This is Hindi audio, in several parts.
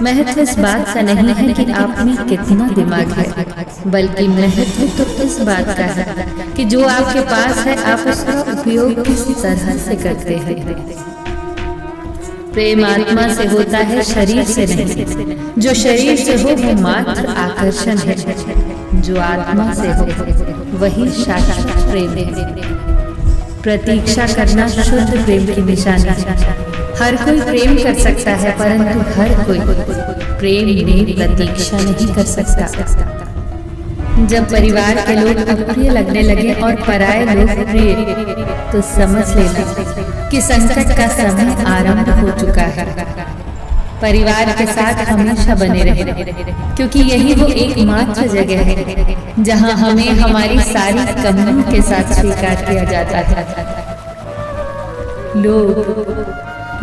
महत्व इस बात का नहीं है कि आप में कितना दिमाग है, बल्कि महत्व तो इस बात का है कि जो आपके पास है आप उसका उपयोग किस तरह से करते हैं। प्रेम आत्मा से होता है, शरीर से नहीं। जो शरीर से हो वो मात्र आकर्षण है, जो आत्मा से हो वही शाश्वत प्रेम है। प्रतीक्षा करना शुद्ध प्रेम की निशानी है। हर कोई प्रेम कर सकता है, परंतु हर कोई प्रेम में प्रतीक्षा नहीं कर सकता। जब परिवार के लोग अप्रिय लगने लगे और पराये लोग प्रिय, तो समझ लेना कि संकट का समय आरंभ हो चुका है। परिवार के साथ हमेशा बने रहे, क्योंकि यही वो एकमात्र जगह है जहां हमें हमारी सारी कमियों के साथ स्वीकार किया जाता है।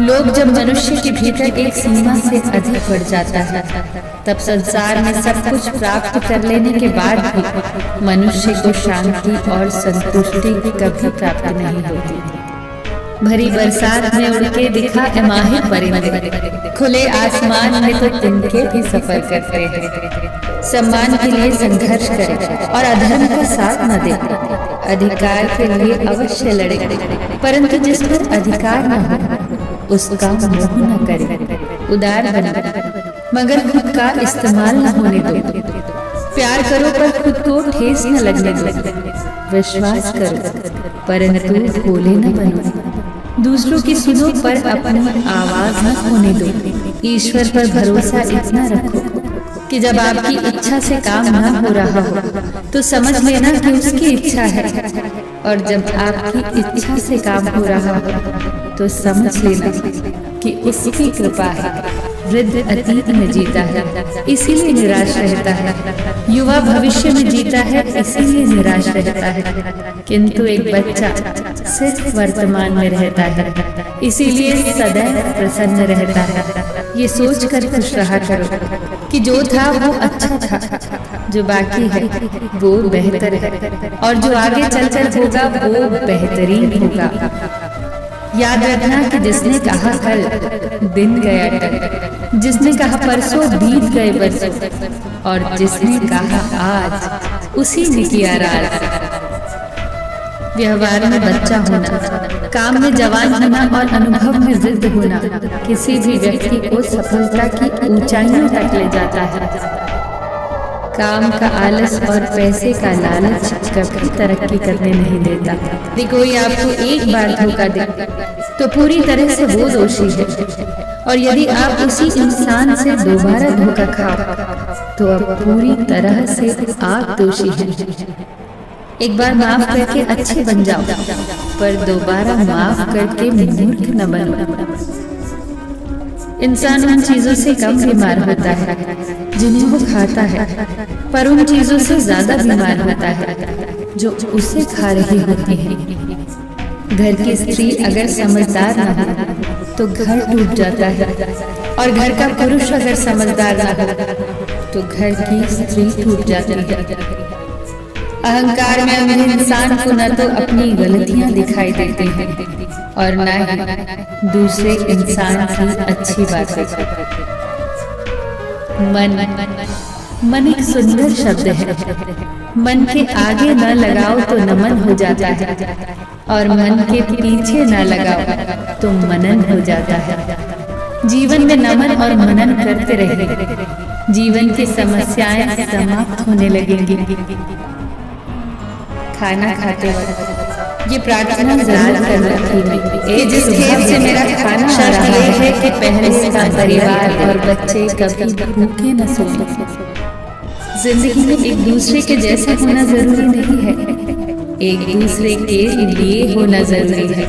लोग जब मनुष्य के भीतर एक सीमा से अधिक बढ़ जाता है, तब संसार में सब कुछ प्राप्त कर लेने के बाद भी मनुष्य को शांति और संतुष्टि कभी प्राप्त नहीं होती। भरी बरसात में उड़ के दिखा माहिर परिंदे, खुले आसमान में तो तिनके भी सफर करते हैं। सम्मान के लिए संघर्ष करें और अधर्म का साथ न दें। अधिकार के लिए अवश्य लड़े, परंतु जिस पर अधिकार न हो उसका मोह न करे। उदार बनो, मगर खुद का इस्तेमाल न होने दो। प्यार करो पर खुद को ठेस न लगने दो। विश्वास करो परंतु भोले न बनो। दूसरों की सुनो पर अपनी आवाज न होने दो। ईश्वर पर भरोसा इतना रखो कि जब आपकी इच्छा से काम न हो रहा हो तो समझ लेना कि उसकी इच्छा है, और जब आपकी इच्छा से काम हो रहा हो तो समझ लेना कि उसकी कृपा है। वृद्ध अतीत में जीता है, इसीलिए निराश रहता है। युवा भविष्य में जीता है, इसीलिए निराश रहता है। किंतु एक बच्चा सिर्फ वर्तमान में रहता है, इसीलिए सदैव प्रसन्न रहता है। ये सोचकर खुश रहा करो कि जो था वो अच्छा था, जो बाकी है वो बेहतर है, और जो आगे चलकर होगा वो बेहतरीन होगा। याद रखना कि जिसने कहा कल दिन गया कल, जिसने कहा परसों बीत गए बरसों, और जिसने कहा आज उसी ने किया राज। व्यवहार में बच्चा होना, काम में जवान होना और अनुभव में वृद्ध होना किसी भी व्यक्ति को सफलता की ऊंचाइयों तक ले जाता है। काम का आलस और पैसे का लालच कभी तरक्की करने नहीं देता। यदि कोई आपको एक बार धोखा दे तो पूरी तरह से वो दोषी है, और यदि आप उसी इंसान से दोबारा धोखा खाओ तो अब पूरी तरह से आप दोषी हैं। एक बार माफ करके अच्छे बन जाओ, पर दोबारा माफ करके मूर्ख न बनो। इंसान उन चीजों से कम बीमार होता है जिन्हें वो खाता है, पर उन चीजों से ज्यादा बीमार होता है जो उसे खा रही होती है। घर की स्त्री अगर समझदार न हो तो घर टूट जाता है, और घर का पुरुष अगर समझदार न हो तो घर की स्त्री टूट जाती है। अहंकार में अंधे इंसान को न तो अपनी गलतियां दिखाई देती हैं और न ही दूसरे इंसान की अच्छी बातें। मन एक सुंदर शब्द है। मन के आगे न लगाओ तो नमन हो जाता है, और मन के पीछे न लगाओ तो मनन हो जाता है। जीवन में नमन और मनन करते रहे, जीवन की समस्याएं समाप्त होने लगेंगी। खाना खाते वक्त ये प्रार्थना जरूर करना कि जिस खेत से मेरा खाना आ रहा है कि पहले मेरा परिवार और बच्चे कभी भूखे न सोएं। जिंदगी में एक दूसरे के जैसा होना जरूरी नहीं है, एक दूसरे के लिए होना जरूरी है।